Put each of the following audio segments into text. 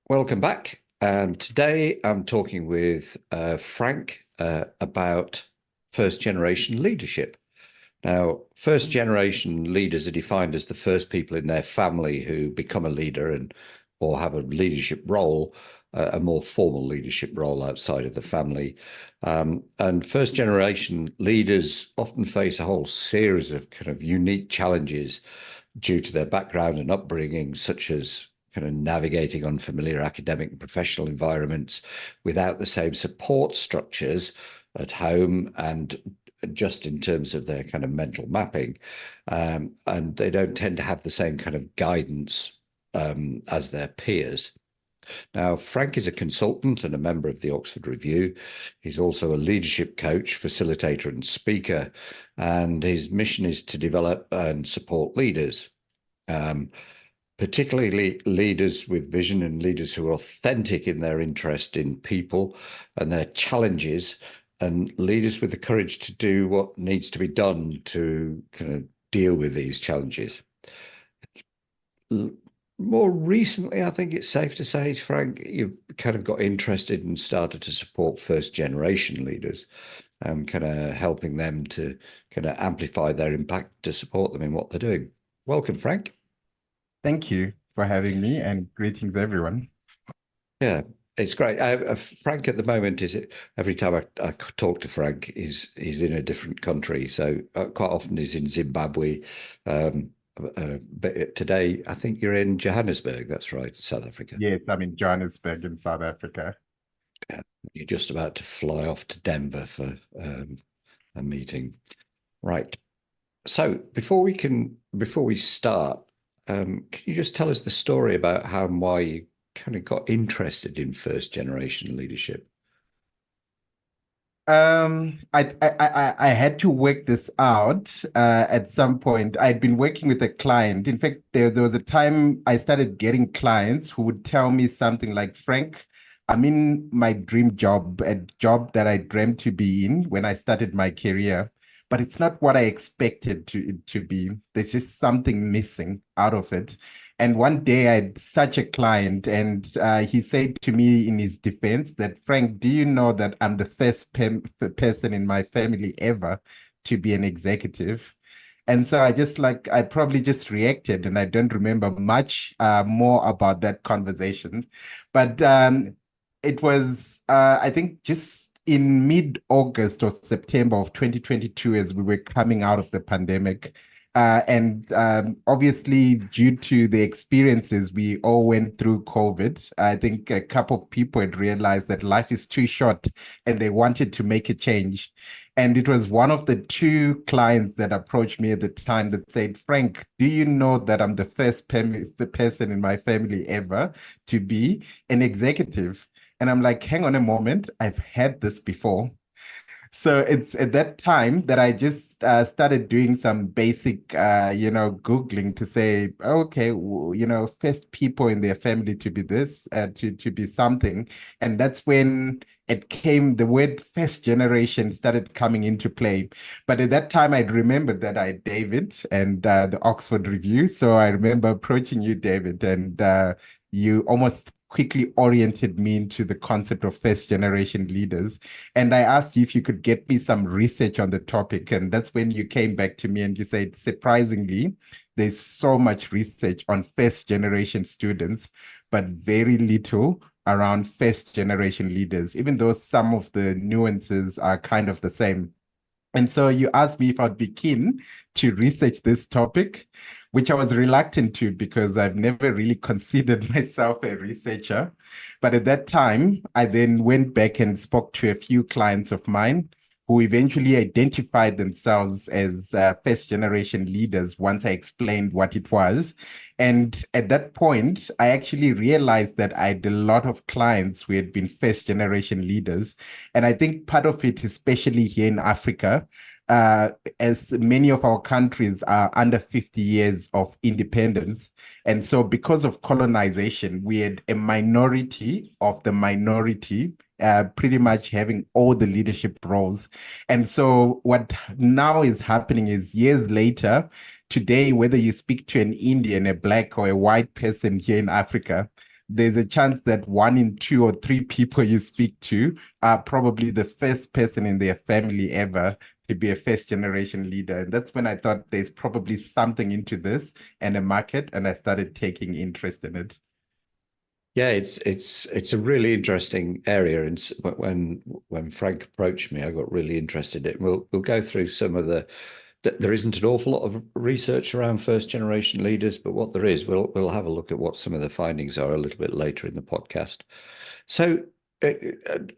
Welcome back. And today I'm talking with Frank about first generation leadership. Now, first generation leaders are defined as the first people in their family who become a leader and or have a leadership role, a more formal leadership role outside of the family. And first generation leaders often face a whole series of kind of unique challenges due to their background and upbringing, such as kind of navigating unfamiliar academic and professional environments without the same support structures at home and just in terms of their kind of mental mapping. And they don't tend to have the same kind of guidance as their peers. Now, Frank is a consultant and a member of the Oxford Review. He's also a leadership coach, facilitator, and speaker. And his mission is to develop and support leaders, particularly leaders with vision and leaders who are authentic in their interest in people and their challenges, and leaders with the courage to do what needs to be done to kind of deal with these challenges. More recently, I think it's safe to say, Frank, you've kind of got interested and started to support first generation leaders and kind of helping them to kind of amplify their impact to support them in what they're doing. Welcome, Frank. Thank you for having me and greetings, everyone. Yeah, it's great. Frank at the moment is it every time I talk to Frank, he's in a different country. So quite often he's in Zimbabwe. But today I think you're in Johannesburg. That's right, South Africa. Yes, I'm in Johannesburg in South Africa. Yeah, you're just about to fly off to Denver for a meeting, right? So before we start, can you just tell us the story about how and why you kind of got interested in first generation leadership? I had to work this out at some point. I'd been working with a client. In fact, there was a time I started getting clients who would tell me something like, Frank, I'm in my dream job, a job that I dreamt to be in when I started my career, but it's not what I expected it to be. There's just something missing out of it. And one day I had such a client, and he said to me in his defense that, Frank, do you know that I'm the first person in my family ever to be an executive? And so I probably just reacted, and I don't remember much more about that conversation. But it was, I think, just in mid-August or September of 2022, as we were coming out of the pandemic. And obviously, due to the experiences we all went through COVID, I think a couple of people had realized that life is too short and they wanted to make a change. And it was one of the two clients that approached me at the time that said, Frank, do you know that I'm the first person in my family ever to be an executive? And I'm like, hang on a moment, I've had this before. So it's at that time that I just started doing some basic, Googling to say, okay, first people in their family to be this, to be something. And that's when the word first generation started coming into play. But at that time, I'd remembered that I had David and the Oxford Review. So I remember approaching you, David, and you almost quickly oriented me into the concept of first generation leaders. And I asked you if you could get me some research on the topic. And that's when you came back to me and you said, surprisingly, there's so much research on first generation students, but very little around first generation leaders, even though some of the nuances are kind of the same. And so you asked me if I'd be keen to research this topic, which I was reluctant to because I've never really considered myself a researcher. But at that time, I then went back and spoke to a few clients of mine who eventually identified themselves as first generation leaders once I explained what it was. And at that point, I actually realized that I had a lot of clients who had been first generation leaders. And I think part of it, especially here in Africa, uh, as many of our countries are under 50 years of independence. And so, because of colonization, we had a minority of the minority pretty much having all the leadership roles. And so, what now is happening is years later, today, whether you speak to an Indian, a black, or a white person here in Africa, there's a chance that 1 in 2 or 3 people you speak to are probably the first person in their family ever to be a first generation leader. And that's when I thought there's probably something into this and a market, and I started taking interest in it. Yeah, it's a really interesting area, and when Frank approached me, I got really interested in it. We'll go through some of the. There isn't an awful lot of research around first generation leaders, but what there is, we'll have a look at what some of the findings are a little bit later in the podcast. So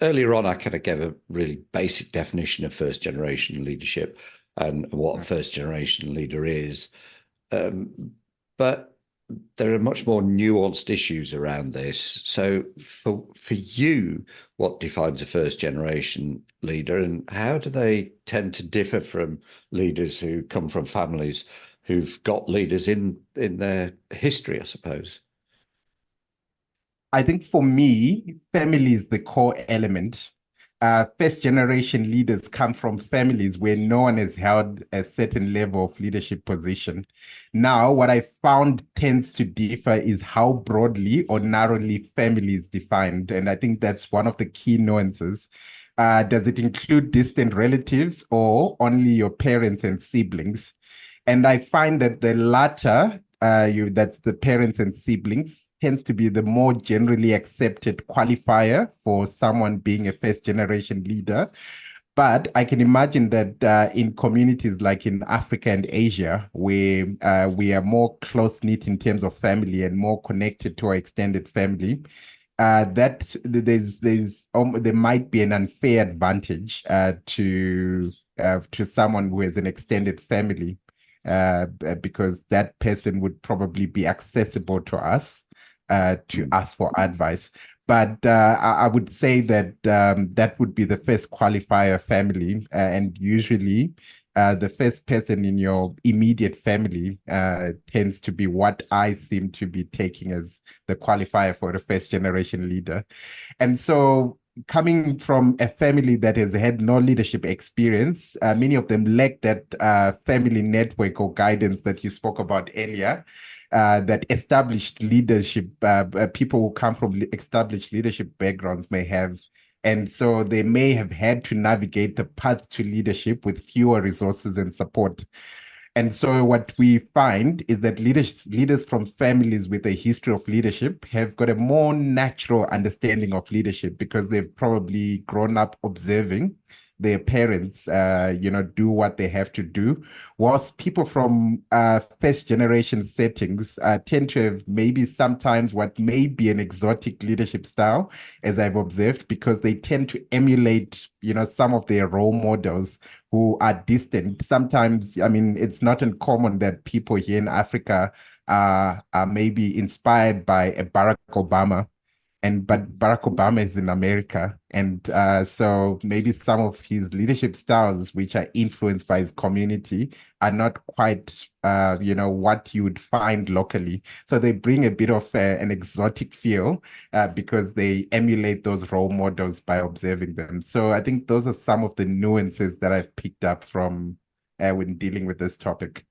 earlier on, I kind of gave a really basic definition of first generation leadership and what a first generation leader is. But there are much more nuanced issues around this. So for you, what defines a first generation leader, and how do they tend to differ from leaders who come from families who've got leaders in their history, I suppose? I think for me, family is the core element. First generation leaders come from families where no one has held a certain level of leadership position. Now, what I found tends to differ is how broadly or narrowly family is defined. And I think that's one of the key nuances. Does it include distant relatives or only your parents and siblings? And I find that the latter, that's the parents and siblings, tends to be the more generally accepted qualifier for someone being a first generation leader. But I can imagine that in communities like in Africa and Asia, where we are more close knit in terms of family and more connected to our extended family, that there might be an unfair advantage to someone who has an extended family, because that person would probably be accessible to us to ask for advice. But I would say that that would be the first qualifier, family, and usually the first person in your immediate family tends to be what I seem to be taking as the qualifier for a first generation leader. And so, coming from a family that has had no leadership experience, many of them lack that family network or guidance that you spoke about earlier. That established leadership, people who come from established leadership backgrounds may have. And so they may have had to navigate the path to leadership with fewer resources and support. And so what we find is that leaders from families with a history of leadership have got a more natural understanding of leadership because they've probably grown up observing their parents, do what they have to do. Whilst people from first generation settings tend to have maybe sometimes what may be an exotic leadership style, as I've observed, because they tend to emulate, some of their role models who are distant. Sometimes, I mean, it's not uncommon that people here in Africa are maybe inspired by a Barack Obama, but Barack Obama is in America, and so maybe some of his leadership styles, which are influenced by his community, are not quite what you would find locally. So they bring a bit of an exotic feel because they emulate those role models by observing them. So I think those are some of the nuances that I've picked up from when dealing with this topic.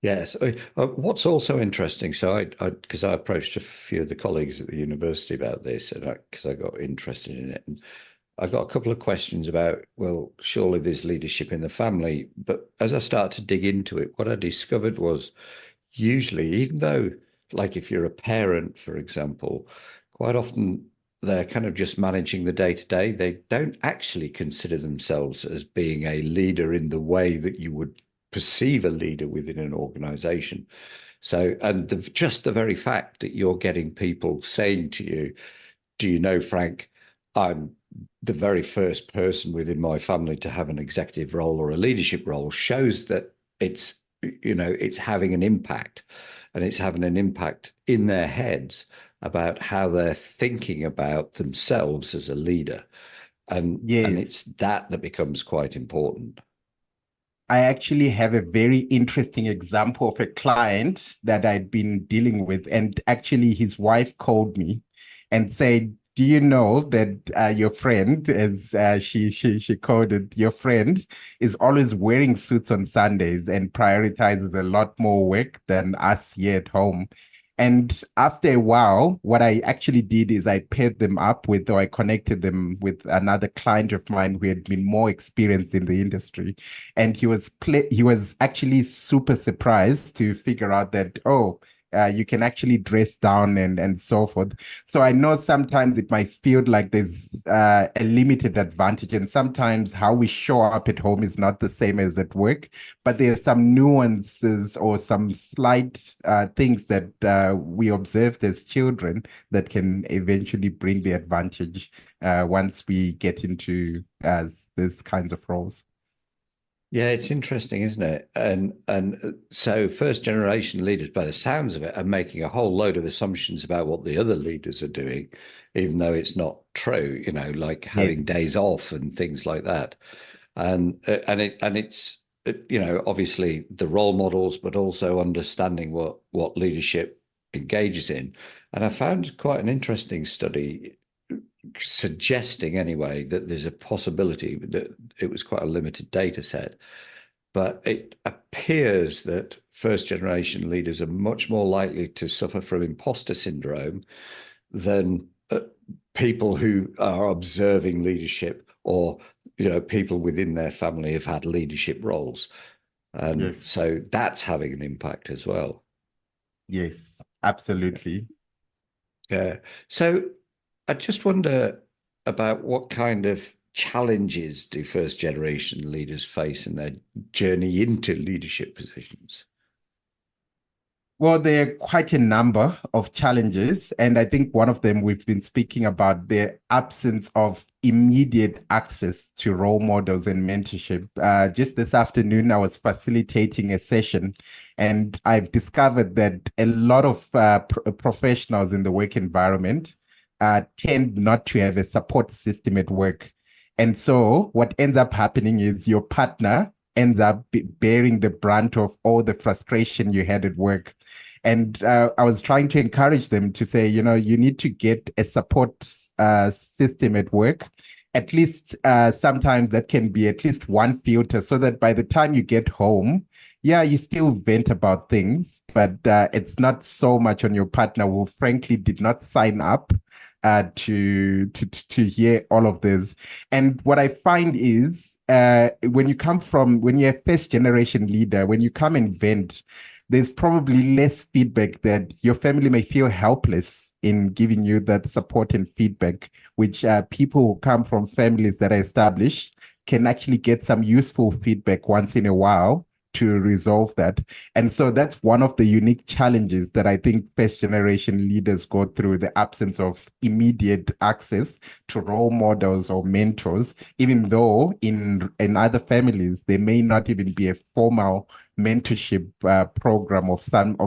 Yes. What's also interesting, so because I approached a few of the colleagues at the university about this, and because I got interested in it, and I got a couple of questions about, well, surely there's leadership in the family, but as I started to dig into it, what I discovered was usually, even though, like if you're a parent, for example, quite often they're kind of just managing the day to day. They don't actually consider themselves as being a leader in the way that you would perceive a leader within an organization. So, and just the very fact that you're getting people saying to you, do you know, Frank, I'm the very first person within my family to have an executive role or a leadership role, shows that it's having an impact, and it's having an impact in their heads about how they're thinking about themselves as a leader. And Yes. it's that becomes quite important. I actually have a very interesting example of a client that I'd been dealing with. And actually, his wife called me and said, do you know that your friend, as she called it, your friend is always wearing suits on Sundays and prioritizes a lot more work than us here at home. And after a while, what I actually did is I paired them up with, or I connected them with another client of mine who had been more experienced in the industry. And he was actually super surprised to figure out that, oh, you can actually dress down and so forth. So I know sometimes it might feel like there's a limited advantage, and sometimes how we show up at home is not the same as at work. But there are some nuances or some slight things that we observed as children that can eventually bring the advantage once we get into these kinds of roles. Yeah, it's interesting, isn't it? And so first generation leaders, by the sounds of it, are making a whole load of assumptions about what the other leaders are doing, even though it's not true, like having Yes. days off and things like that. And obviously the role models, but also understanding what leadership engages in. And I found quite an interesting study suggesting anyway that there's a possibility that it was quite a limited data set, but it appears that first generation leaders are much more likely to suffer from imposter syndrome than people who are observing leadership, or people within their family have had leadership roles, and Yes. so that's having an impact as well. Yes, absolutely. Yeah. So I just wonder about what kind of challenges do first generation leaders face in their journey into leadership positions? Well, there are quite a number of challenges. And I think one of them we've been speaking about the absence of immediate access to role models and mentorship. Just this afternoon, I was facilitating a session, and I've discovered that a lot of professionals in the work environment tend not to have a support system at work. And so what ends up happening is your partner ends up bearing the brunt of all the frustration you had at work. And I was trying to encourage them to say, you need to get a support system at work. At least sometimes that can be at least one filter so that by the time you get home, yeah, you still vent about things, but it's not so much on your partner who frankly did not sign up to hear all of this. And what I find is when you're a first generation leader, when you come and vent, there's probably less feedback that your family may feel helpless in giving you that support and feedback, which people who come from families that are established can actually get some useful feedback once in a while to resolve that. And so that's one of the unique challenges that I think first generation leaders go through, the absence of immediate access to role models or mentors, even though in other families, there may not even be a formal mentorship program of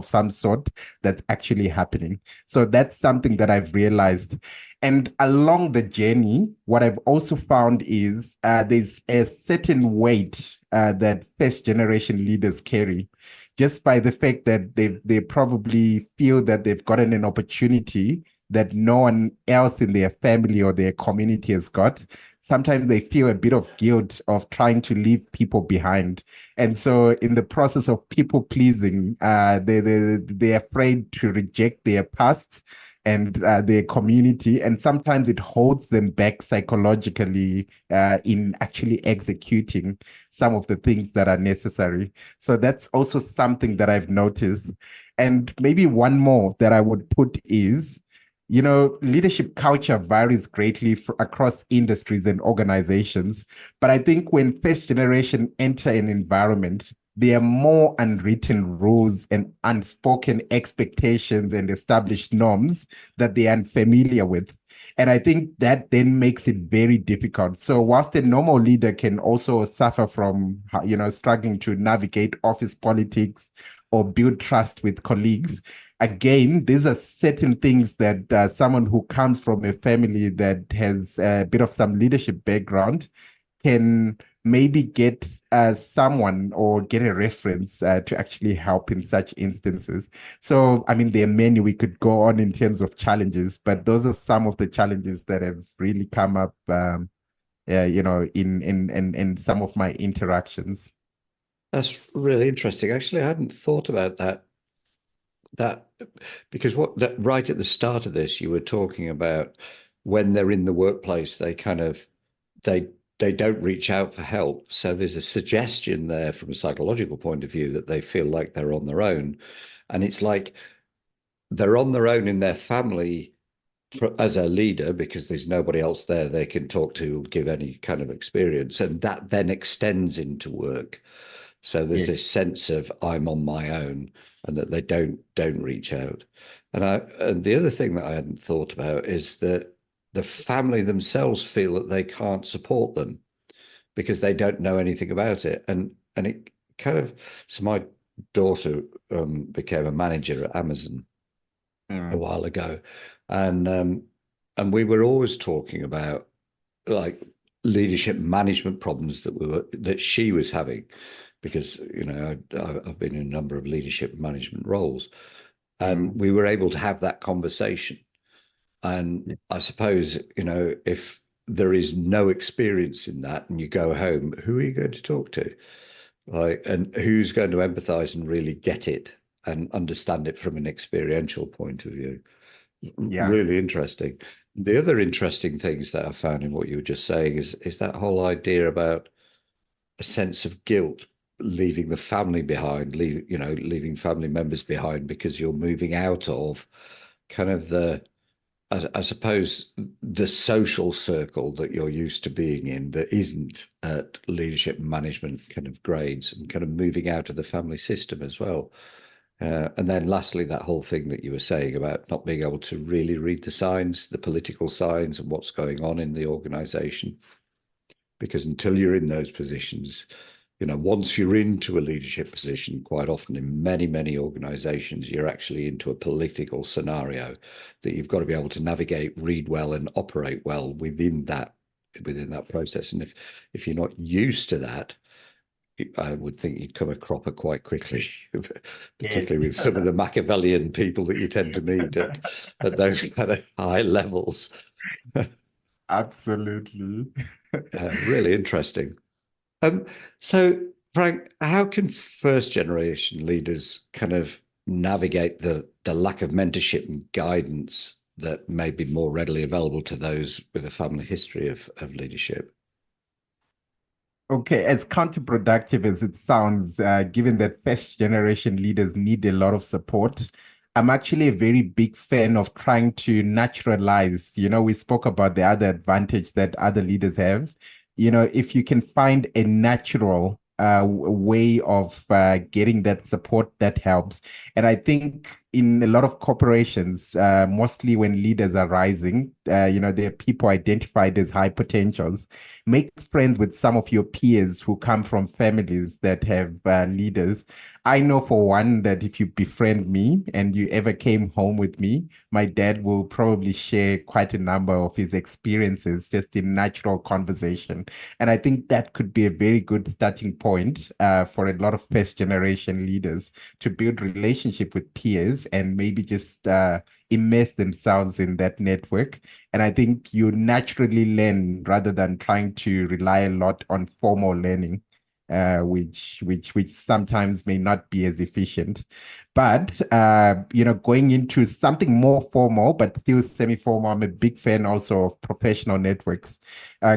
some sort that's actually happening. So that's something that I've realized. And along the journey, what I've also found is there's a certain weight that first generation leaders carry, just by the fact that they probably feel that they've gotten an opportunity that no one else in their family or their community has got. Sometimes they feel a bit of guilt of trying to leave people behind. And so in the process of people pleasing, they're afraid to reject their past and their community. And sometimes it holds them back psychologically in actually executing some of the things that are necessary. So that's also something that I've noticed. And maybe one more that I would put is, leadership culture varies greatly across industries and organizations. But I think when first generation enter an environment, there are more unwritten rules and unspoken expectations and established norms that they are unfamiliar with. And I think that then makes it very difficult. So whilst a normal leader can also suffer from, struggling to navigate office politics or build trust with colleagues, again, these are certain things that someone who comes from a family that has a bit of some leadership background can maybe get someone or get a reference to actually help in such instances. So, I mean, there are many we could go on in terms of challenges, but those are some of the challenges that have really come up, in some of my interactions. That's really interesting. Actually, I hadn't thought about that because right at the start of this, you were talking about when they're in the workplace, they kind of they they don't reach out for help. So there's a suggestion there from a psychological point of view that they feel like they're on their own. And it's like they're on their own in their family as a leader because there's nobody else there they can talk to, give any kind of experience. And that then extends into work. So there's Yes. this sense of I'm on my own and that they don't reach out. And the other thing that I hadn't thought about is that the family themselves feel that they can't support them because they don't know anything about it. And it kind of so my daughter became a manager at Amazon a Mm. while ago, and we were always talking about like leadership management problems that she was having because I've been in a number of leadership management roles, and Mm. we were able to have that conversation. And Yeah. I suppose if there is no experience in that and you go home, who are you going to talk to? Like, and who's going to empathize and really get it and understand it from an experiential point of view? Yeah. Really interesting. The other interesting things that I found in what you were just saying is that whole idea about a sense of guilt, leaving the family behind, leaving family members behind because you're moving out of kind of I suppose the social circle that you're used to being in that isn't at leadership management kind of grades, and kind of moving out of the family system as well. And then lastly, that whole thing that you were saying about not being able to really read the signs, the political signs, and what's going on in the organization. Because until you're in those positions, once you're into a leadership position, quite often in many, many organizations, you're actually into a political scenario that you've got to be able to navigate, read well, and operate well within that process. And if you're not used to that, I would think you'd come a cropper quite quickly, particularly Yes. with some of the Machiavellian people that you tend to meet at those kind of high levels. Absolutely. Really interesting. Um, so, Frank, how can first generation leaders kind of navigate the lack of mentorship and guidance that may be more readily available to those with a family history of leadership? Okay, as counterproductive as it sounds, given that first generation leaders need a lot of support, I'm actually a very big fan of trying to naturalize. We spoke about the other advantage that other leaders have. If you can find a natural way of getting that support, that helps. And I think in a lot of corporations, mostly when leaders are rising, there are people identified as high potentials. Make friends with some of your peers who come from families that have leaders. I know for one that if you befriend me and you ever came home with me, my dad will probably share quite a number of his experiences just in natural conversation. And I think that could be a very good starting point for a lot of first generation leaders to build relationship with peers and maybe just immerse themselves in that network. And I think you naturally learn rather than trying to rely a lot on formal learning, which sometimes may not be as efficient. But going into something more formal but still semi-formal, I'm a big fan also of professional networks.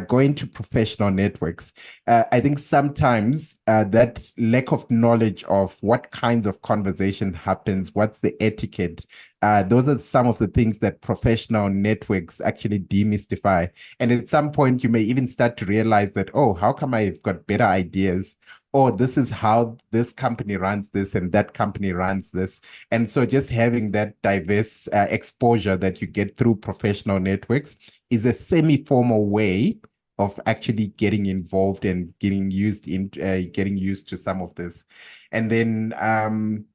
Going to professional networks, I think sometimes that lack of knowledge of what kinds of conversation happens, what's the etiquette, those are some of the things that professional networks actually demystify. And at some point, you may even start to realize that, oh, how come I've got better ideas? Oh, this is how this company runs this and that company runs this. And so just having that diverse exposure that you get through professional networks is a semi-formal way of actually getting involved and getting used to some of this. And then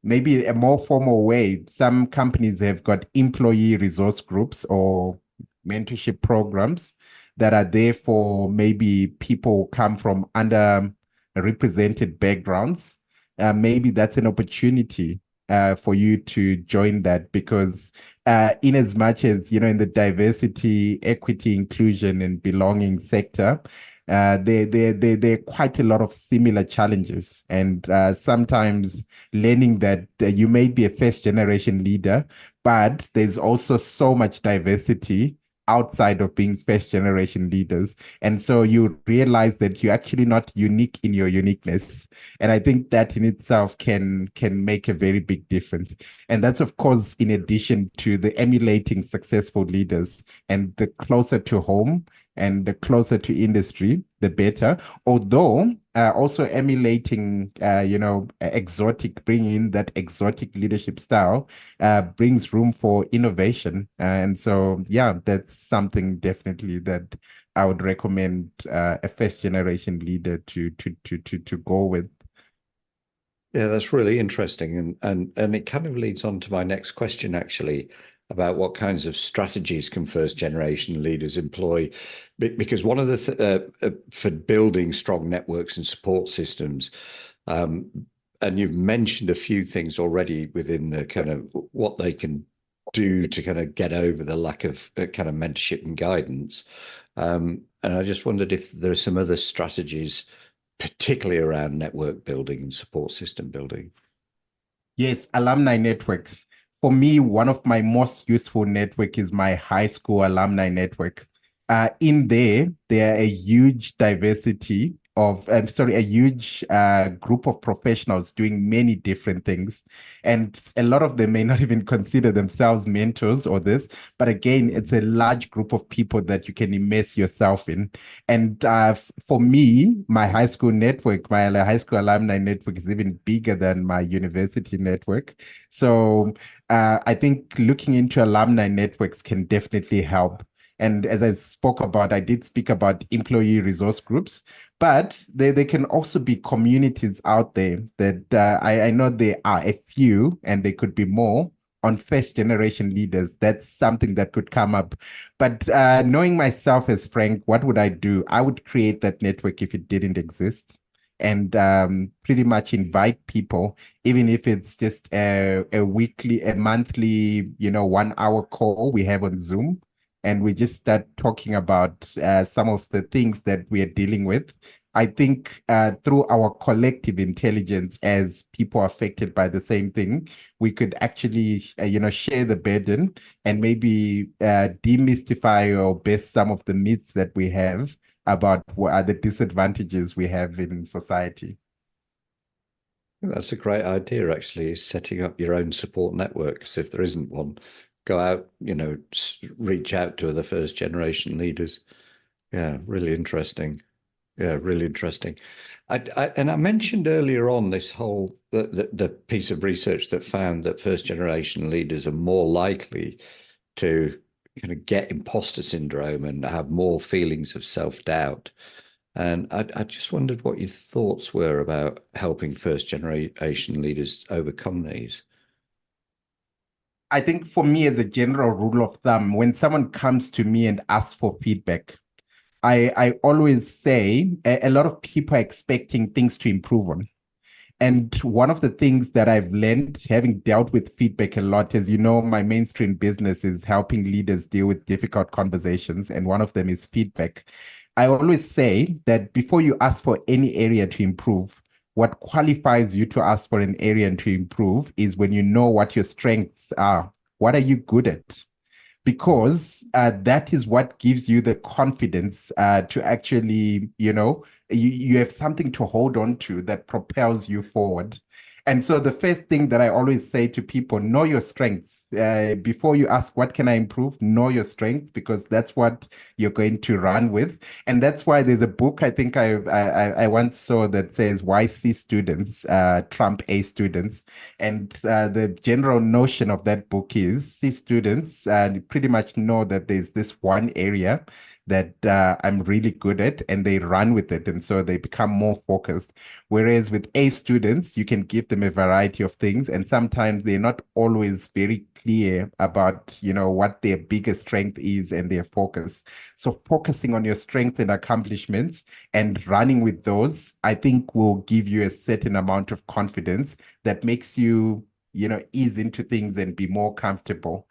maybe a more formal way, some companies have got employee resource groups or mentorship programs that are there for maybe people who come from underrepresented backgrounds. Maybe that's an opportunity for you to join that because in as much as, in the diversity, equity, inclusion, and belonging sector, there are quite a lot of similar challenges, and sometimes learning that you may be a first generation leader, but there's also so much diversity outside of being first generation leaders. And so you realize that you're actually not unique in your uniqueness. And I think that in itself can make a very big difference. And that's of course in addition to the emulating successful leaders, and the closer to home and the closer to industry, the better. Although also emulating, exotic, bringing in that exotic leadership style brings room for innovation. And so, yeah, that's something definitely that I would recommend a first generation leader to go with. Yeah, that's really interesting, and it kind of leads on to my next question, actually, about what kinds of strategies can first generation leaders employ, because one of the for building strong networks and support systems, um, and you've mentioned a few things already within the kind of what they can do to kind of get over the lack of kind of mentorship and guidance. And I just wondered if there are some other strategies, particularly around network building and support system building. Yes, alumni networks. For me, one of my most useful network is my high school alumni network. In there are a huge diversity of, I'm sorry, a huge group of professionals doing many different things. And a lot of them may not even consider themselves mentors or this, but again, it's a large group of people that you can immerse yourself in. And for me, my high school network, my high school alumni network is even bigger than my university network. So I think looking into alumni networks can definitely help. And as I spoke about, I did speak about employee resource groups, but they can also be communities out there that I know there are a few and there could be more on first generation leaders. That's something that could come up. But knowing myself as Frank, what would I do? I would create that network if it didn't exist, and pretty much invite people, even if it's just a monthly, 1 hour call we have on Zoom. And we just start talking about some of the things that we are dealing with. I think through our collective intelligence as people affected by the same thing, we could actually, share the burden and maybe demystify or best some of the myths that we have about what are the disadvantages we have in society. That's a great idea, actually, is setting up your own support networks. If there isn't one, go out, reach out to other first generation leaders. Yeah, really interesting. Yeah, really interesting. And I mentioned earlier on this whole the piece of research that found that first generation leaders are more likely to kind of get imposter syndrome and have more feelings of self-doubt. And I just wondered what your thoughts were about helping first generation leaders overcome these. I think for me, as a general rule of thumb, when someone comes to me and asks for feedback, I always say a lot of people are expecting things to improve on. And one of the things that I've learned, having dealt with feedback a lot, as you know, my mainstream business is helping leaders deal with difficult conversations, and one of them is feedback. I always say that before you ask for any area to improve, what qualifies you to ask for an area to improve is when you know what your strengths are. What are you good at? Because that is what gives you the confidence to actually, you have something to hold on to that propels you forward. And so the first thing that I always say to people, know your strengths. Before you ask, what can I improve? Know your strengths, because that's what you're going to run with. And that's why there's a book I think I once saw that says why C students trump A students. And the general notion of that book is C students pretty much know that there's this one area that I'm really good at, and they run with it. And so they become more focused. Whereas with A students, you can give them a variety of things, and sometimes they're not always very clear about, what their biggest strength is and their focus. So focusing on your strengths and accomplishments and running with those, I think will give you a certain amount of confidence that makes you, ease into things and be more comfortable.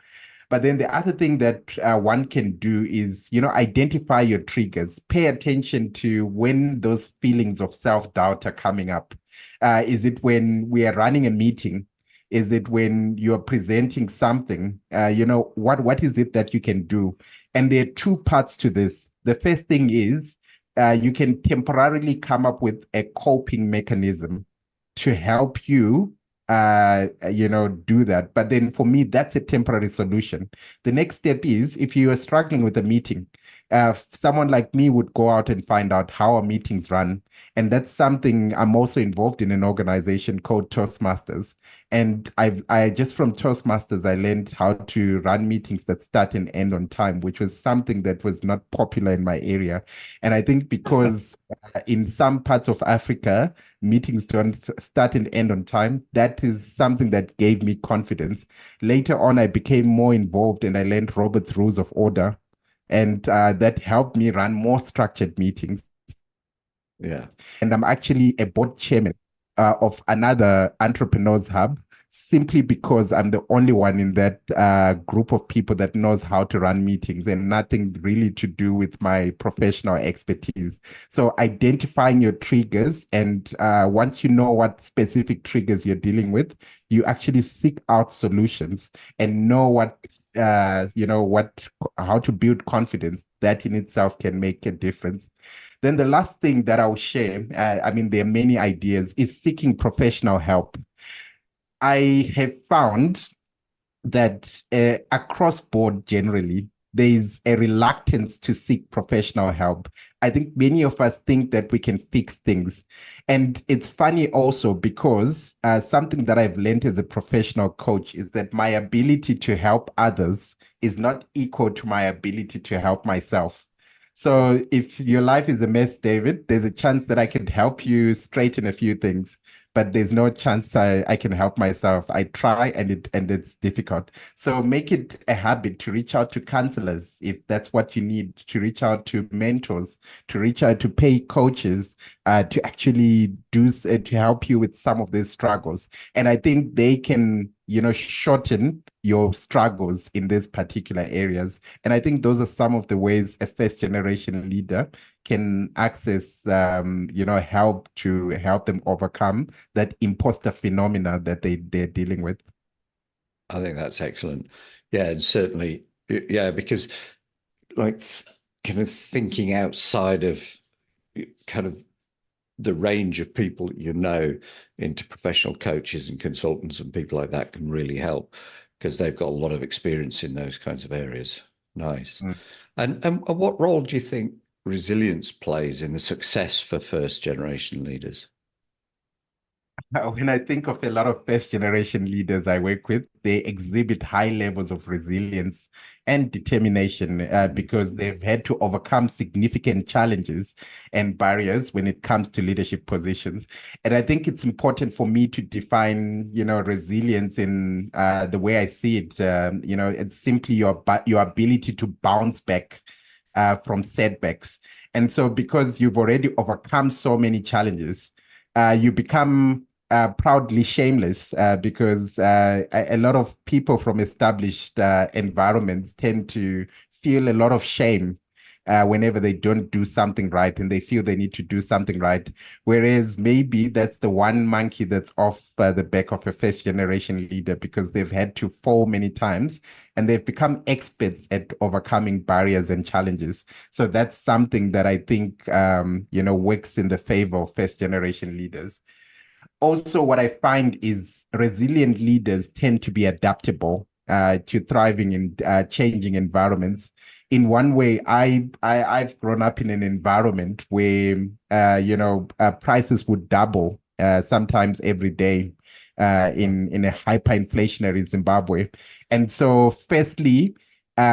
But then the other thing that one can do is, identify your triggers. Pay attention to when those feelings of self-doubt are coming up. Is it when we are running a meeting? Is it when you're presenting something? What is it that you can do? And there are two parts to this. The first thing is you can temporarily come up with a coping mechanism to help you do that. But then for me, that's a temporary solution. The next step is if you are struggling with a meeting, someone like me would go out and find out how our meetings run. And that's something I'm also involved in an organization called Toastmasters. And I just from Toastmasters, I learned how to run meetings that start and end on time, which was something that was not popular in my area. And I think because in some parts of Africa, meetings don't start and end on time, that is something that gave me confidence. Later on, I became more involved and I learned Robert's Rules of Order. And that helped me run more structured meetings. Yeah. And I'm actually a board chairman of another entrepreneurs hub simply because I'm the only one in that group of people that knows how to run meetings and nothing really to do with my professional expertise. So identifying your triggers, and once you know what specific triggers you're dealing with, you actually seek out solutions and know how to build confidence. That in itself can make a difference. Then the last thing that I'll share, there are many ideas, is seeking professional help. I have found that across board generally, there is a reluctance to seek professional help. I think many of us think that we can fix things. And it's funny also because something that I've learned as a professional coach is that my ability to help others is not equal to my ability to help myself. So if your life is a mess, David, there's a chance that I can help you straighten a few things, but there's no chance I can help myself. I try and it's difficult. So make it a habit to reach out to counselors if that's what you need, to reach out to mentors, to reach out to paid coaches, to actually to help you with some of these struggles. And I think they can, shorten your struggles in these particular areas. And I think those are some of the ways a first generation leader can access, help them overcome that imposter phenomena that they're dealing with. I think that's excellent. Yeah, and certainly, yeah, because like kind of thinking outside of kind of the range of people into professional coaches and consultants and people like that can really help because they've got a lot of experience in those kinds of areas. Nice. Mm. And what role do you think resilience plays in the success for first generation leaders? When I think of a lot of first generation leaders I work with, they exhibit high levels of resilience and determination because they've had to overcome significant challenges and barriers when it comes to leadership positions. And I think it's important for me to define, resilience in the way I see it. It's simply your ability to bounce back from setbacks. And so because you've already overcome so many challenges, you become proudly shameless because a lot of people from established environments tend to feel a lot of shame whenever they don't do something right and they feel they need to do something right. Whereas maybe that's the one monkey that's off the back of a first generation leader because they've had to fall many times and they've become experts at overcoming barriers and challenges. So that's something that I think, works in the favor of first generation leaders. Also, what I find is resilient leaders tend to be adaptable to thriving in changing environments. In one way, I've grown up in an environment where prices would double sometimes every day in a hyperinflationary Zimbabwe. And so, firstly,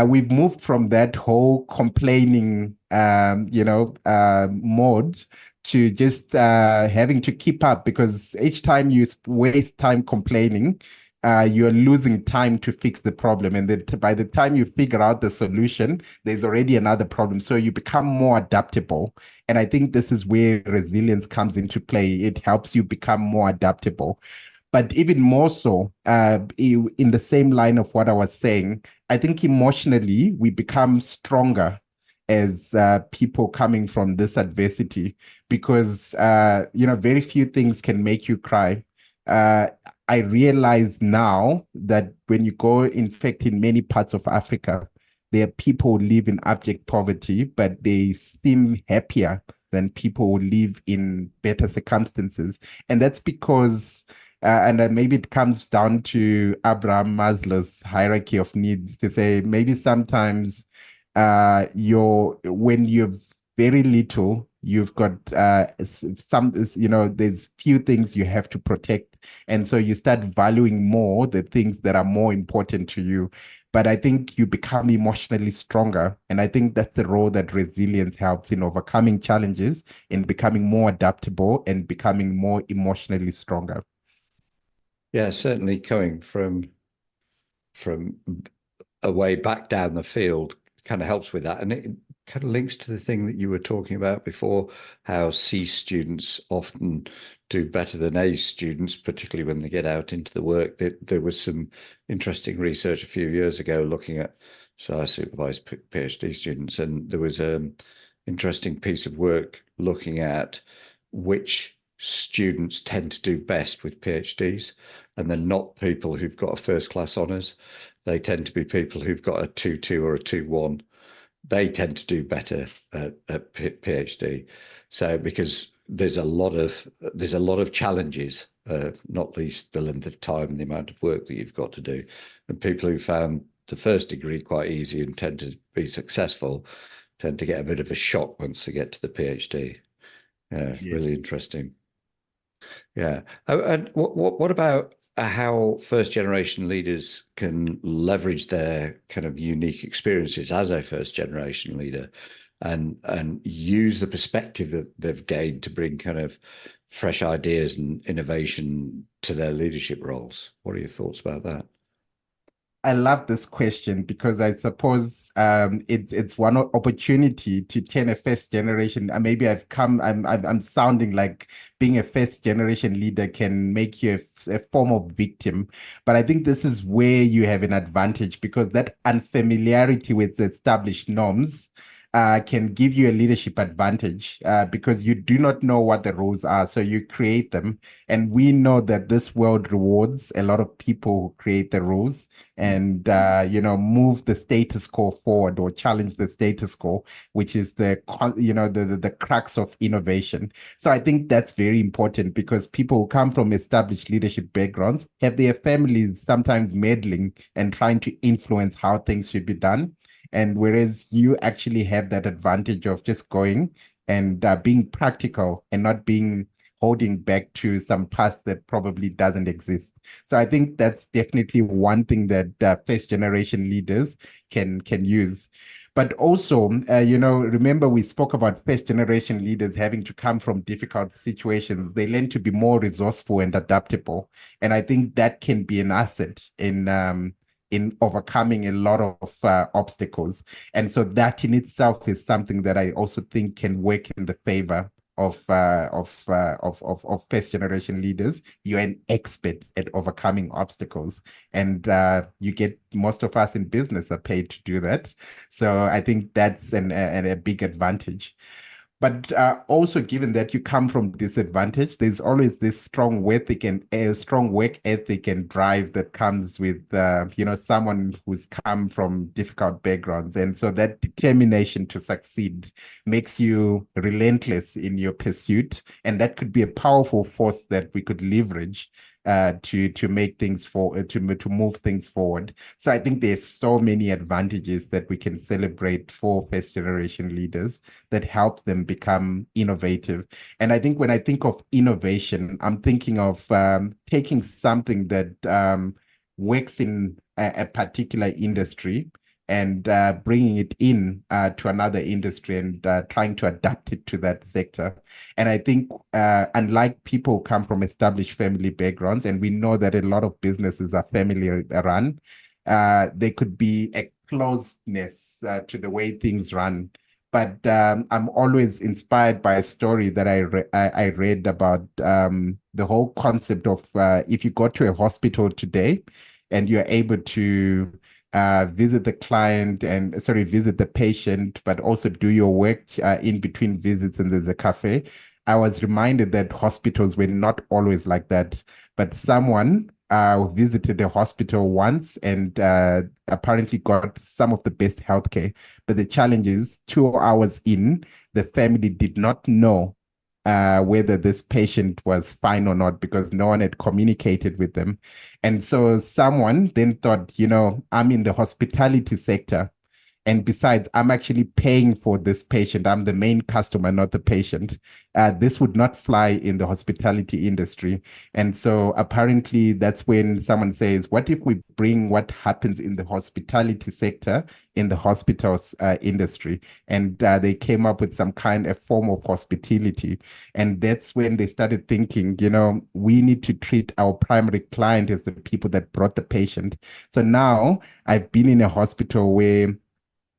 we've moved from that whole complaining, mode to just having to keep up because each time you waste time complaining, you're losing time to fix the problem. And then by the time you figure out the solution, there's already another problem. So you become more adaptable. And I think this is where resilience comes into play. It helps you become more adaptable. But even more so, in the same line of what I was saying, I think emotionally we become stronger as people coming from this adversity because very few things can make you cry. Uh, I realize now that when you go, in fact, in many parts of Africa, there are people who live in abject poverty, but they seem happier than people who live in better circumstances. And that's because and maybe it comes down to Abraham Maslow's hierarchy of needs to say maybe sometimes when you've very little, you've got there's few things you have to protect. And so you start valuing more the things that are more important to you. But I think you become emotionally stronger. And I think that's the role that resilience helps in overcoming challenges, in becoming more adaptable and becoming more emotionally stronger. Yeah, certainly coming from a way back down the field kind of helps with that. And it kind of links to the thing that you were talking about before, how C students often do better than A students, particularly when they get out into the work. There was some interesting research a few years ago looking at, so I supervised PhD students, and there was an interesting piece of work looking at which students tend to do best with PhDs, and they're not people who've got a first class honours. They tend to be people who've got a 2-2 or a 2-1. They tend to do better at PhD. So because there's a lot of challenges, not least the length of time and the amount of work that you've got to do. And people who found the first degree quite easy and tend to be successful tend to get a bit of a shock once they get to the PhD. Yeah, Yes. really interesting. Yeah. Oh, and what about how first generation leaders can leverage their kind of unique experiences as a first generation leader and use the perspective that they've gained to bring kind of fresh ideas and innovation to their leadership roles? What are your thoughts about that? I love this question because I suppose it's one opportunity to turn a first generation. Maybe I'm sounding like being a first generation leader can make you a form of victim, but I think this is where you have an advantage because that unfamiliarity with the established norms can give you a leadership advantage because you do not know what the rules are, so you create them, and we know that this world rewards a lot of people who create the rules and move the status quo forward or challenge the status quo, which is the crux of innovation. So I think that's very important because people who come from established leadership backgrounds have their families sometimes meddling and trying to influence how things should be done. And whereas you actually have that advantage of just going and being practical and not being holding back to some past that probably doesn't exist. So I think that's definitely one thing that first generation leaders can use. But also, remember we spoke about first generation leaders having to come from difficult situations. They learn to be more resourceful and adaptable, and I think that can be an asset in overcoming a lot of obstacles. And so that in itself is something that I also think can work in the favor of first generation leaders. You're an expert at overcoming obstacles, and you get most of us in business are paid to do that. So I think that's a big advantage. But also, given that you come from disadvantage, there's always this strong work ethic and a strong work ethic and drive that comes with someone who's come from difficult backgrounds, and so that determination to succeed makes you relentless in your pursuit, and that could be a powerful force that we could leverage to make things to move things forward. So I think there's so many advantages that we can celebrate for first generation leaders that help them become innovative. And I think when I think of innovation, I'm thinking of taking something that works in a particular industry and bringing it in to another industry and trying to adapt it to that sector. And I think, unlike people who come from established family backgrounds, and we know that a lot of businesses are family run, there could be a closeness to the way things run. but I'm always inspired by a story that I read about the whole concept of if you go to a hospital today and you're able to visit the client and sorry, visit the patient, but also do your work in between visits and there's a cafe. I was reminded that hospitals were not always like that, but someone visited a hospital once and apparently got some of the best healthcare. But the challenge is 2 hours in, the family did not know whether this patient was fine or not because no one had communicated with them. And so someone then thought, I'm in the hospitality sector. And besides, I'm actually paying for this patient. I'm the main customer, not the patient. This would not fly in the hospitality industry. And so apparently that's when someone says, what if we bring what happens in the hospitality sector in the hospitals industry? And they came up with some kind of form of hospitality. And that's when they started thinking, we need to treat our primary client as the people that brought the patient. So now I've been in a hospital where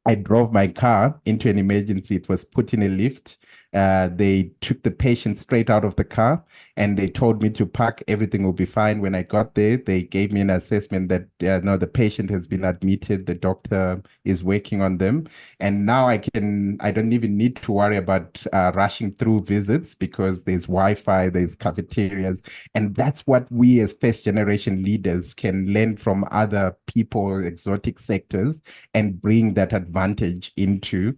I drove my car into an emergency. It was put in a lift. They took the patient straight out of the car and they told me to park. Everything will be fine. When I got there, they gave me an assessment that no, the patient has been admitted. The doctor is working on them. And now I don't even need to worry about rushing through visits because there's Wi-Fi, there's cafeterias. And that's what we as first generation leaders can learn from other people, exotic sectors, and bring that advantage into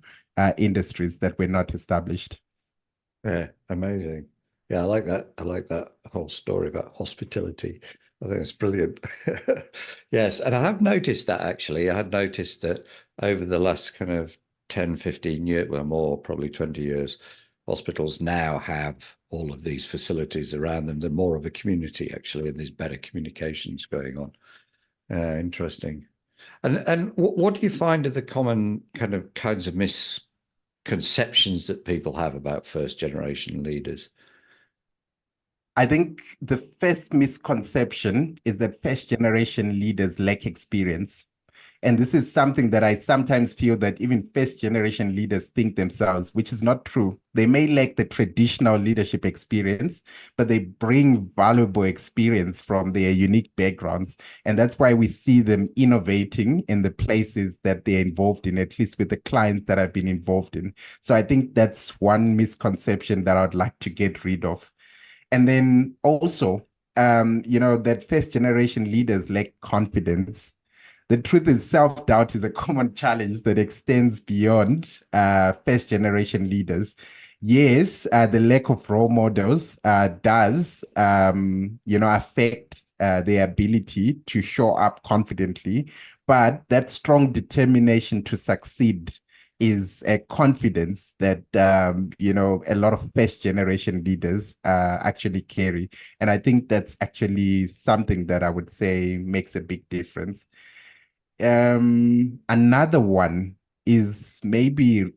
industries that were not established. Yeah, amazing. Yeah, I like that. I like that whole story about hospitality. I think it's brilliant. Yes, and I have noticed that actually. I had noticed that over the last kind of 10, 15 years, well, more, probably 20 years, hospitals now have all of these facilities around them. They're more of a community actually, and there's better communications going on. Interesting. And what do you find are the common kinds of misconceptions that people have about first generation leaders? I think the first misconception is that first generation leaders lack experience. And this is something that I sometimes feel that even first generation leaders think themselves, which is not true. They may lack the traditional leadership experience, but they bring valuable experience from their unique backgrounds. And that's why we see them innovating in the places that they're involved in, at least with the clients that I've been involved in. So I think that's one misconception that I'd like to get rid of. And then also, that first generation leaders lack confidence. The truth is, self doubt is a common challenge that extends beyond first generation leaders. Yes, the lack of role models does, affect their ability to show up confidently, but that strong determination to succeed is a confidence that a lot of first generation leaders actually carry, and I think that's actually something that I would say makes a big difference. Another one is maybe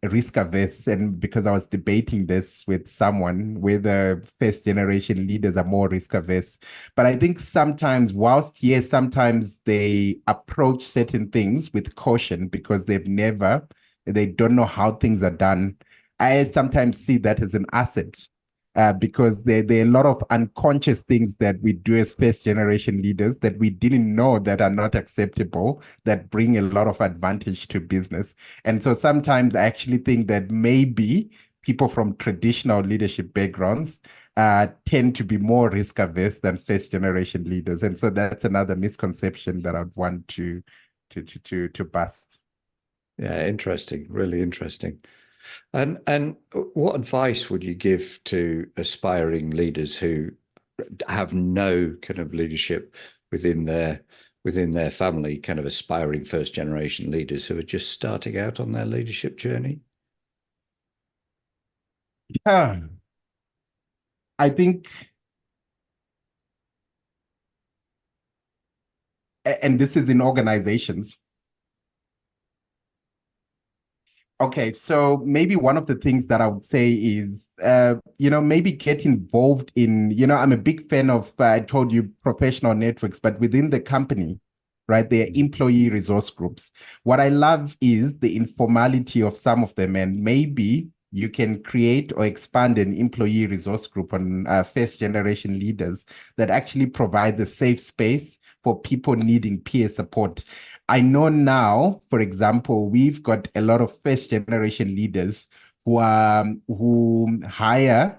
risk averse, and because I was debating this with someone, whether first generation leaders are more risk averse. But I think sometimes, whilst yes, sometimes they approach certain things with caution because they don't know how things are done. I sometimes see that as an asset because there are a lot of unconscious things that we do as first generation leaders that we didn't know that are not acceptable, that bring a lot of advantage to business. And so sometimes I actually think that maybe people from traditional leadership backgrounds tend to be more risk averse than first generation leaders. And so that's another misconception that I'd want to bust. Yeah, interesting, really interesting. And what advice would you give to aspiring leaders who have no kind of leadership within their family, kind of aspiring first generation leaders who are just starting out on their leadership journey? Yeah, I think, and this is in organizations. Okay, so maybe one of the things that I would say is, maybe get involved in, I'm a big fan of, I told you professional networks, but within the company, right? They are employee resource groups. What I love is the informality of some of them, and maybe you can create or expand an employee resource group on first generation leaders that actually provide the safe space for people needing peer support. I know now, for example, we've got a lot of first generation leaders who hire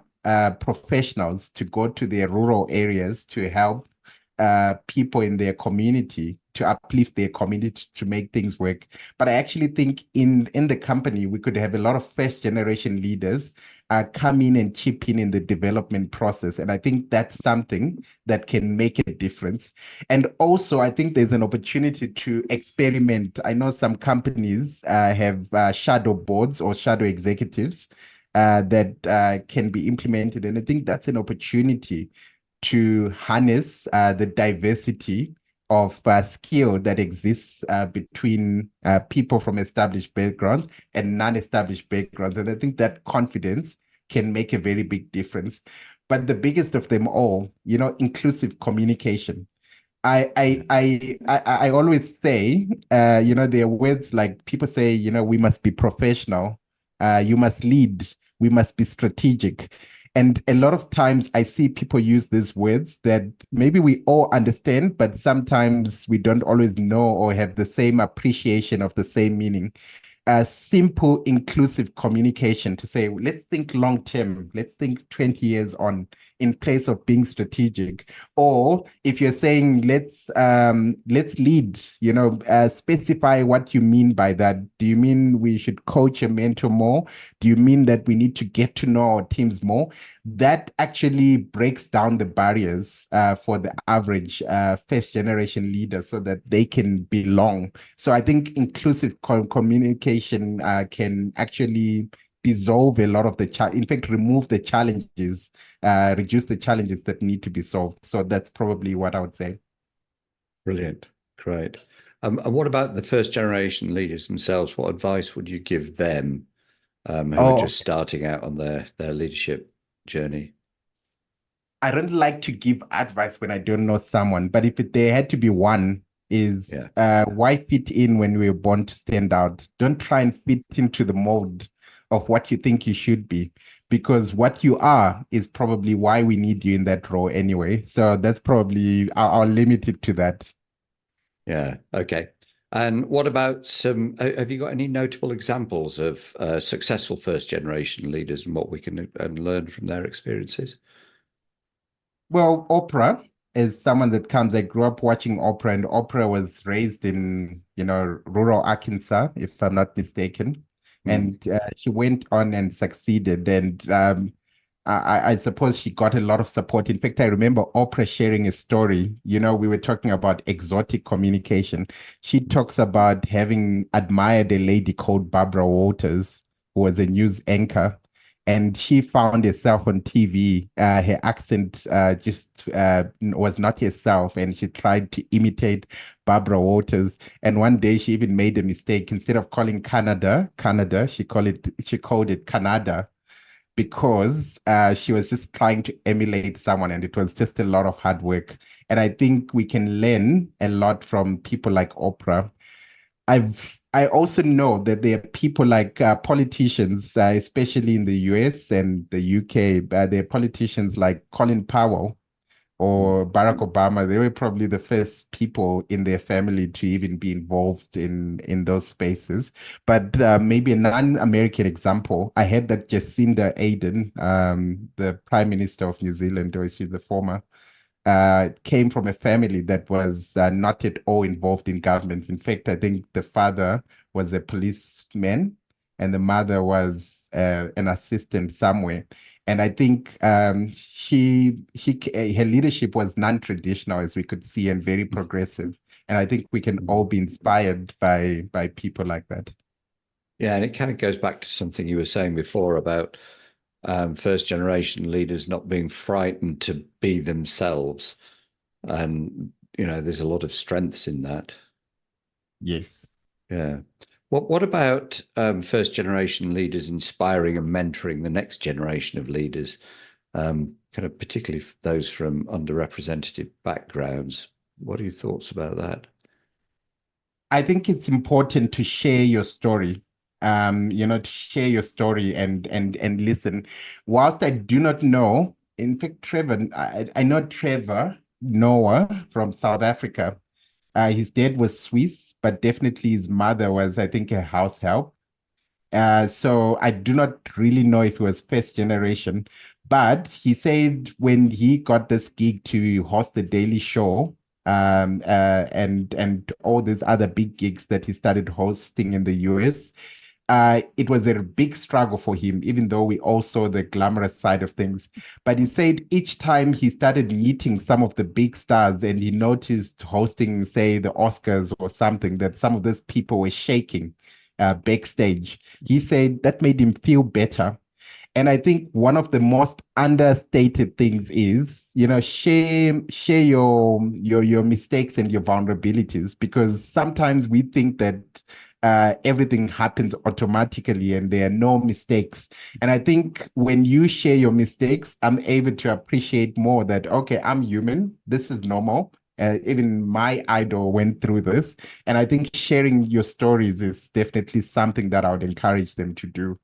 professionals to go to their rural areas to help people in their community, to uplift their community, to make things work. But I actually think in the company we could have a lot of first generation leaders come in and chip in the development process, and I think that's something that can make a difference. And also, I think there's an opportunity to experiment. I know some companies have shadow boards or shadow executives that can be implemented, and I think that's an opportunity to harness the diversity of skill that exists between people from established backgrounds and non-established backgrounds. And I think that confidence can make a very big difference. But the biggest of them all, inclusive communication. I always say, there are words like people say, we must be professional, you must lead, we must be strategic. And a lot of times I see people use these words that maybe we all understand, but sometimes we don't always know or have the same appreciation of the same meaning. A simple, inclusive communication to say, let's think long term, let's think 20 years on, in place of being strategic. Or if you're saying let's lead, specify what you mean by that. Do you mean we should coach and mentor more? Do you mean that we need to get to know our teams more? That actually breaks down the barriers for the average first generation leader so that they can belong. So I think inclusive communication can actually dissolve a lot of in fact, remove the challenges, reduce the challenges that need to be solved. So that's probably what I would say. Brilliant. Great. And what about the first generation leaders themselves? What advice would you give them who are just starting out on their leadership journey? I don't like to give advice when I don't know someone, but if there had to be one, is why fit in when we were born to stand out? Don't try and fit into the mold of what you think you should be, because what you are is probably why we need you in that role anyway. So that's probably, I'll limit it to that. Yeah. Okay. And what about have you got any notable examples of successful first generation leaders and what we can learn from their experiences? Well, Oprah is someone that comes. I grew up watching Oprah, and Oprah was raised in, rural Arkansas, if I'm not mistaken. And she went on and succeeded. And I suppose she got a lot of support. In fact, I remember Oprah sharing a story. We were talking about exotic communication. She talks about having admired a lady called Barbara Walters, who was a news anchor, and she found herself on TV. Her accent just was not herself, and she tried to imitate Barbara Walters. And one day she even made a mistake. Instead of calling Canada, she called it Canada, because she was just trying to emulate someone, and it was just a lot of hard work. And I think we can learn a lot from people like Oprah. I also know that there are people like politicians, especially in the US and the UK. There are politicians like Colin Powell or Barack Obama. They were probably the first people in their family to even be involved in those spaces. But maybe a non-American example, I had that Jacinda Ardern, the Prime Minister of New Zealand, or she's the former, came from a family that was not at all involved in government. In fact, I think the father was a policeman and the mother was an assistant somewhere. And I think her leadership was non-traditional, as we could see, and very progressive. And I think we can all be inspired by people like that. Yeah, and it kind of goes back to something you were saying before about first generation leaders not being frightened to be themselves. And, there's a lot of strengths in that. Yes. Yeah. What about first generation leaders inspiring and mentoring the next generation of leaders, kind of particularly those from underrepresented backgrounds? What are your thoughts about that? I think it's important to share your story. To share your story and listen. Whilst I do not know, in fact, I know Trevor Noah from South Africa. His dad was Swiss, but definitely his mother was, I think, a house help. So I do not really know if he was first generation, but he said when he got this gig to host the Daily Show, and all these other big gigs that he started hosting in the US, it was a big struggle for him, even though we all saw the glamorous side of things. But he said each time he started meeting some of the big stars and he noticed hosting, say, the Oscars or something, that some of those people were shaking backstage. He said that made him feel better. And I think one of the most understated things is, share your mistakes and your vulnerabilities, because sometimes we think that everything happens automatically and there are no mistakes. And I think when you share your mistakes, I'm able to appreciate more that, okay, I'm human. This is normal. Even my idol went through this. And I think sharing your stories is definitely something that I would encourage them to do,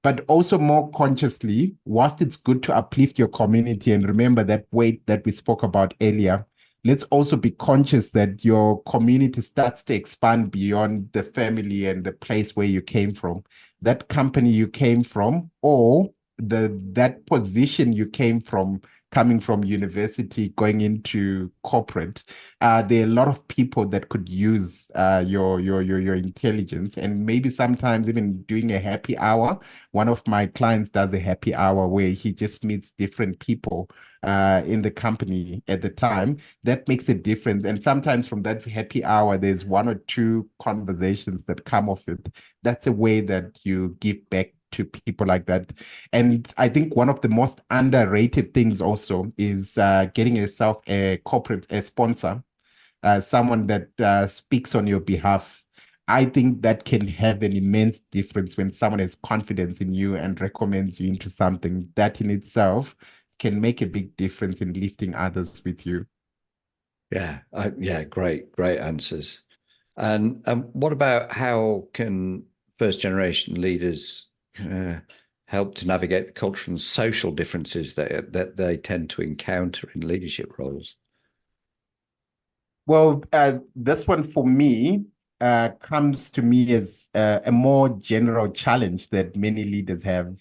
but also more consciously, whilst it's good to uplift your community and remember that weight that we spoke about earlier, let's also be conscious that your community starts to expand beyond the family and the place where you came from. That company you came from, or that position you came from, coming from university, going into corporate, there are a lot of people that could use your intelligence, and maybe sometimes even doing a happy hour. One of my clients does a happy hour where he just meets different people in the company at the time. That makes a difference. And sometimes from that happy hour, there's one or two conversations that come of it. That's a way that you give back to people like that. And I think one of the most underrated things also is getting yourself a corporate, a sponsor, someone that speaks on your behalf. I think that can have an immense difference when someone has confidence in you and recommends you into something. That in itself can make a big difference in lifting others with you. Yeah, great answers. And what about how can first generation leaders uh, help to navigate the cultural and social differences that they tend to encounter in leadership roles? Well, this one for me comes to me as a more general challenge that many leaders have.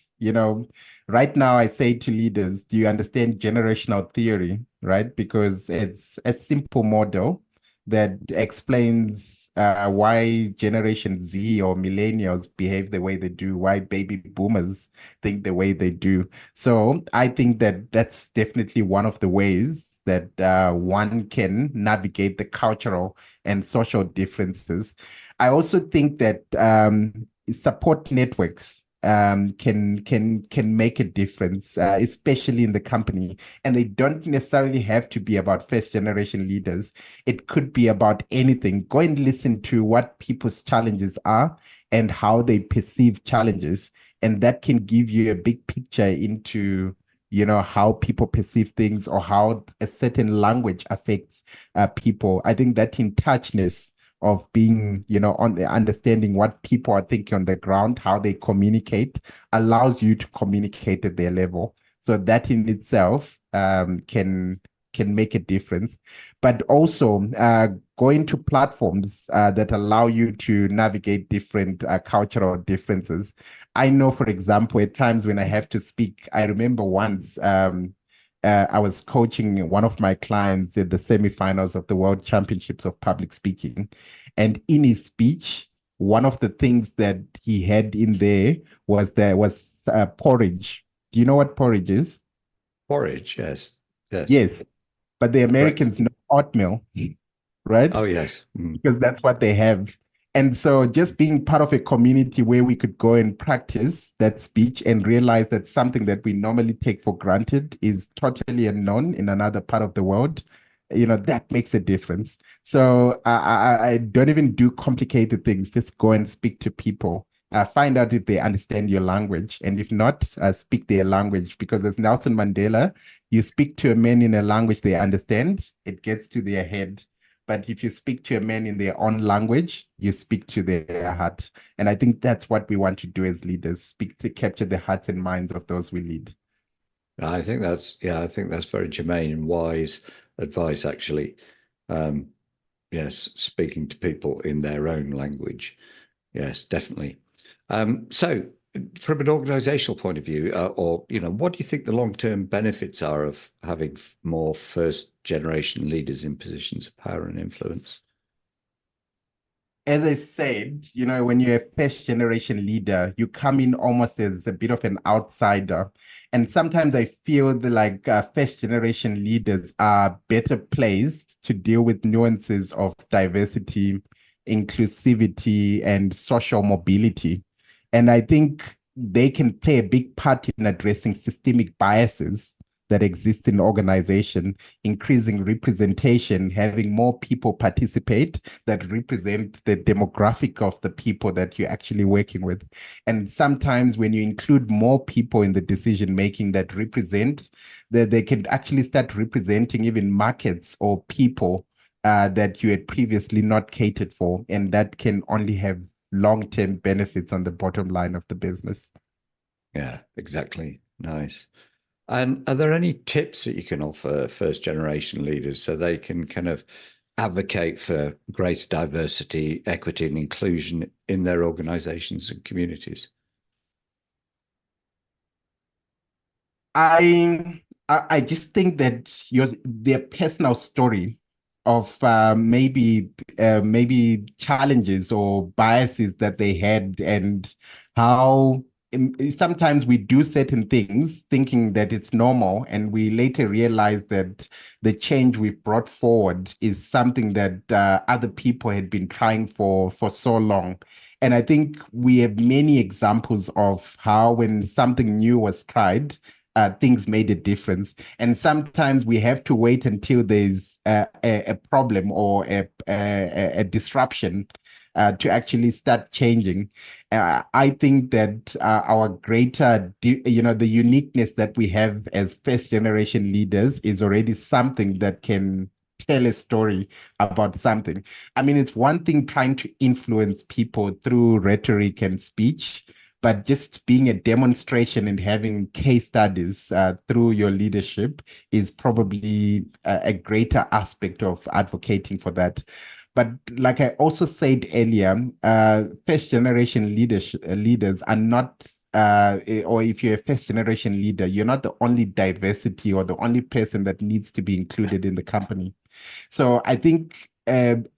Right now I say to leaders, do you understand generational theory, right? Because it's a simple model that explains why Generation Z or millennials behave the way they do, why baby boomers think the way they do. So I think that that's definitely one of the ways that one can navigate the cultural and social differences. I also think that support networks can make a difference, especially in the company. And they don't necessarily have to be about first generation leaders. It could be about anything. Go and listen to what people's challenges are and how they perceive challenges. And that can give you a big picture into how people perceive things or how a certain language affects people. I think that in touchness of being, on the understanding what people are thinking on the ground, how they communicate, allows you to communicate at their level. So that in itself can make a difference. But also going to platforms that allow you to navigate different cultural differences. I know, for example, at times when I have to speak, I remember once I was coaching one of my clients at the semifinals of the World Championships of Public Speaking. And in his speech, one of the things that he had in there was porridge. Do you know what porridge is? Porridge, yes, Yes, but the correct. Americans know oatmeal, right? Oh, yes. Mm. Because that's what they have. And so just being part of a community where we could go and practice that speech and realize that something that we normally take for granted is totally unknown in another part of the world, that makes a difference. So I don't even do complicated things. Just go and speak to people. Find out if they understand your language. And if not, speak their language. Because as Nelson Mandela, you speak to a man in a language they understand, it gets to their head. But if you speak to a man in their own language, you speak to their heart. And I think that's what we want to do as leaders, speak to capture the hearts and minds of those we lead. I think that's very germane and wise advice, actually. Um, yes, speaking to people in their own language. Yes, definitely. So, from an organizational point of view, or what do you think the long-term benefits are of having more first-generation leaders in positions of power and influence? As I said, when you're a first generation leader, you come in almost as a bit of an outsider. And sometimes I feel like first generation leaders are better placed to deal with nuances of diversity, inclusivity, and social mobility. And I think they can play a big part in addressing systemic biases that exist in organization, increasing representation, having more people participate that represent the demographic of the people that you're actually working with. And sometimes when you include more people in the decision making that represent, that they can actually start representing even markets or people that you had previously not catered for. And that can only have long-term benefits on the bottom line of the business. Yeah, exactly. Nice. And are there any tips that you can offer first generation leaders so they can kind of advocate for greater diversity, equity, and inclusion in their organizations and communities? I just think that their personal story of maybe challenges or biases that they had, and how sometimes we do certain things thinking that it's normal, and we later realize that the change we've brought forward is something that other people had been trying for so long. And I think we have many examples of how when something new was tried, things made a difference. And sometimes we have to wait until there's a problem or a disruption to actually start changing. I think that our the uniqueness that we have as first generation leaders is already something that can tell a story about something. I mean, it's one thing trying to influence people through rhetoric and speech, but just being a demonstration and having case studies through your leadership is probably a greater aspect of advocating for that. But like I also said earlier, first generation leaders are not, or if you're a first generation leader, you're not the only diversity or the only person that needs to be included in the company. So I think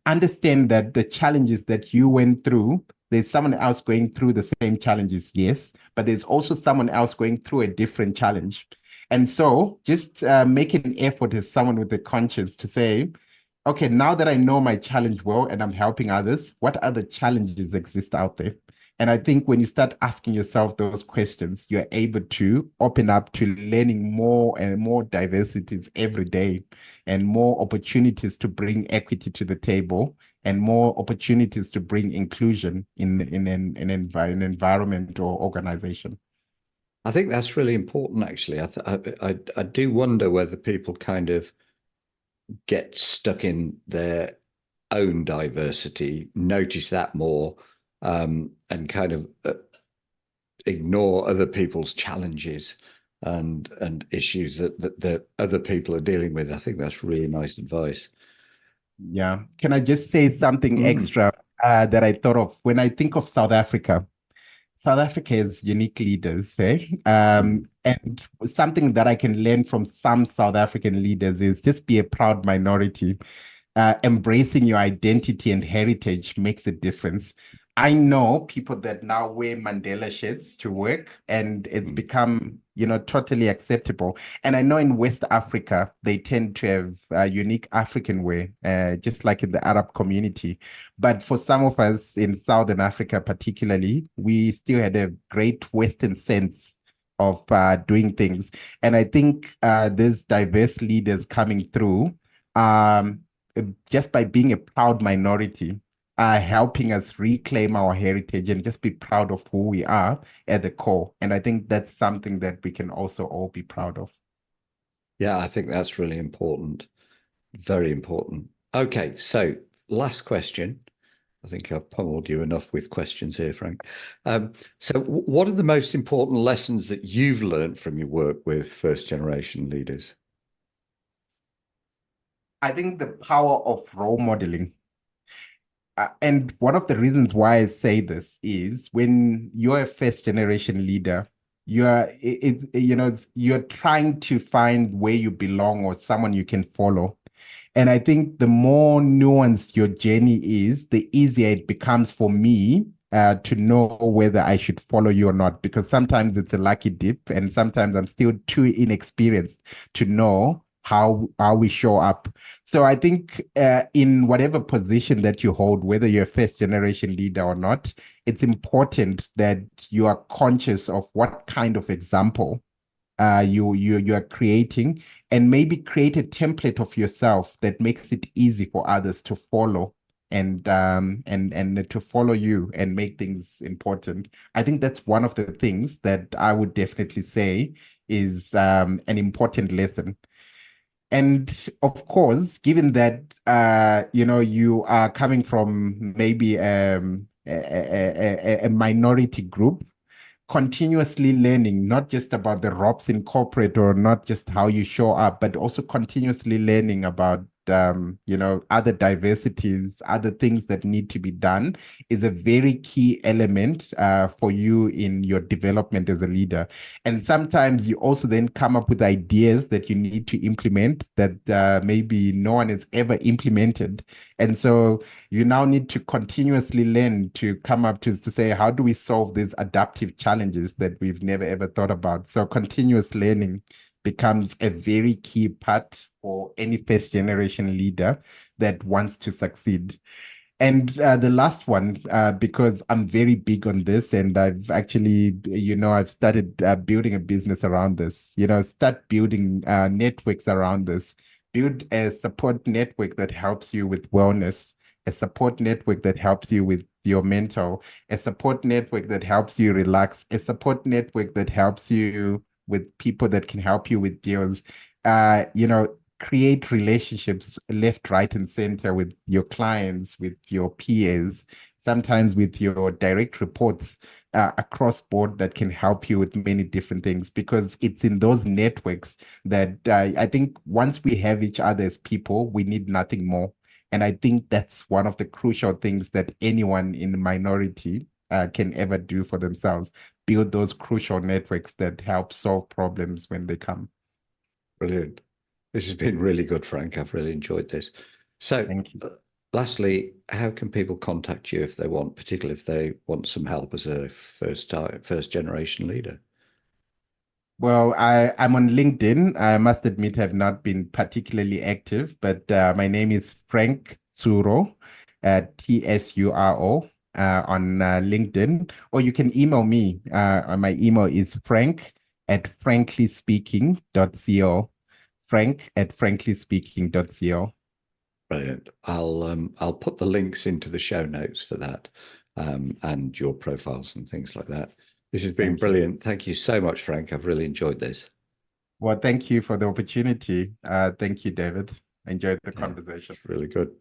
understand that the challenges that you went through, there's someone else going through the same challenges, yes, but there's also someone else going through a different challenge. And so just make an effort as someone with a conscience to say, okay, now that I know my challenge well and I'm helping others, what other challenges exist out there? And I think when you start asking yourself those questions, you're able to open up to learning more and more diversities every day, and more opportunities to bring equity to the table, and more opportunities to bring inclusion in an environment or organization. I think that's really important, actually. I do wonder whether people kind of get stuck in their own diversity, notice that more, and kind of ignore other people's challenges and issues that other people are dealing with. I think that's really nice advice. Yeah. Can I just say something Mm, extra that I thought of when I think of South Africa? South Africa has unique leaders, eh? mm. And something that I can learn from some South African leaders is just be a proud minority. Embracing your identity and heritage makes a difference. I know people that now wear Mandela shirts to work, and it's Mm. become, totally acceptable. And I know in West Africa, they tend to have unique African wear, just like in the Arab community. But for some of us in Southern Africa, particularly, we still had a great Western sense of doing things. And I think there's diverse leaders coming through. Um, just by being a proud minority, helping us reclaim our heritage and just be proud of who we are at the core. And I think that's something that we can also all be proud of. Yeah, I think that's really important. Very important. Okay, so last question. I think I've pummeled you enough with questions here, Frank. So what are the most important lessons that you've learned from your work with first generation leaders? I think the power of role modeling. And one of the reasons why I say this is when you're a first generation leader, you're trying to find where you belong or someone you can follow. And I think the more nuanced your journey is, the easier it becomes for me to know whether I should follow you or not, because sometimes it's a lucky dip, and sometimes I'm still too inexperienced to know how we show up. So I think in whatever position that you hold, whether you're a first generation leader or not, it's important that you are conscious of what kind of example you are creating, and maybe create a template of yourself that makes it easy for others to follow and to follow you and make things important. I think that's one of the things that I would definitely say is an important lesson. And of course, given that you are coming from maybe a minority group, continuously learning, not just about the ropes in corporate or not just how you show up, but also continuously learning about other diversities, other things that need to be done is a very key element for you in your development as a leader. And sometimes you also then come up with ideas that you need to implement that maybe no one has ever implemented. And so you now need to continuously learn to come up to say, how do we solve these adaptive challenges that we've never ever thought about? So continuous learning becomes a very key part for any first generation leader that wants to succeed. And the last one, because I'm very big on this, and I've actually, I've started building a business around this, start building networks around this, build a support network that helps you with wellness, a support network that helps you with your mental, a support network that helps you relax, a support network that helps you with people that can help you with deals. Create relationships left, right, and center with your clients, with your peers, sometimes with your direct reports across board that can help you with many different things, because it's in those networks that I think once we have each other as people, we need nothing more. And I think that's one of the crucial things that anyone in the minority can ever do for themselves, build those crucial networks that help solve problems when they come. Brilliant. This has been really good, Frank. I've really enjoyed this. So, Thank you. Lastly, how can people contact you if they want, particularly if they want some help as a first generation leader? Well, I'm on LinkedIn. I must admit I've not been particularly active, but my name is Frank Tsuro, Tsuro, on LinkedIn. Or you can email me. My email is frank@franklyspeaking.co. Frank@franklyspeaking.co. Brilliant. I'll put the links into the show notes for that, and your profiles and things like that. This has been Thank you. brilliant. Thank you so much, Frank. I've really enjoyed this. Well, thank you for the opportunity. Thank you, David. I enjoyed the Yeah, conversation. it's really good.